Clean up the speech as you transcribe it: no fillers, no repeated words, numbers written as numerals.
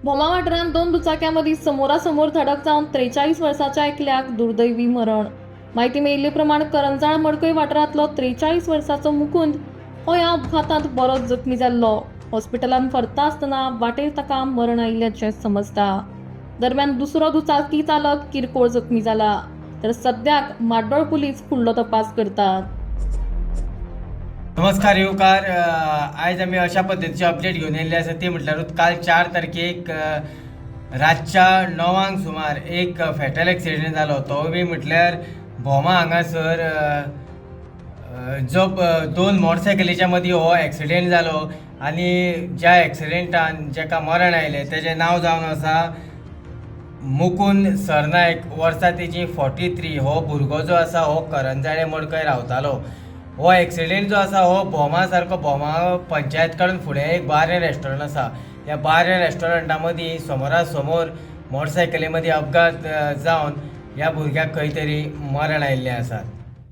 भोमा वाठारांत दोन दुचाक्यांमदीं समोरासमोर धडक जावन 43 वर्साच्या एकल्याक दुर्दैवी मरण. माहिती मेळिल्ले प्रमाण करंजाळ मडकय वाठारांतलो 43 वर्साचो मुकुंद हो ह्या अपघातांत बरोच जखमी जाल्लो. हॉस्पिटलांत व्हरता आसतना वाटेर ताका मरण आयिल्ल्याचें समजता. दरम्यान दुसरो दुचाकी चालक किरकोळ जखमी जाला, तर सद्याक माड्डोळ पुलीस फुडलो तपास करतात. नमस्कार येवकार. आयज आमी अशा पद्दतीचे अपडेट घेवन येयल्ले आसा ती म्हटल्यार काल 4 तारखेक रातच्या 9 सुमार एक फॅटल एक्सिडेंट जालो. तो बी म्हटल्यार भोमा हांगासर जो दोन मोटरसायकलीच्या मदीं हो एक्सिडेंट जालो आनी ज्या एक्सिडेंटान जेका मरण आयलें तेजें नांव जावन आसा मुकुंद सरनायक, वर्सां तेजी 43. हो भुरगो जो आसा हो करंजाळे मडकय रावतालो. हो एक्सिडेंट जो आसा हो भोमा सारको भोमा पंचायत कडून फुडें एक बार एंड रेस्टॉरंट आसा. ह्या बार एंड रेस्टॉरंटा मदीं समोरासमोर मोटरसायकली मदीं अपघात जावन ह्या भुरग्याक खंय तरी मरण आयिल्लें आसा.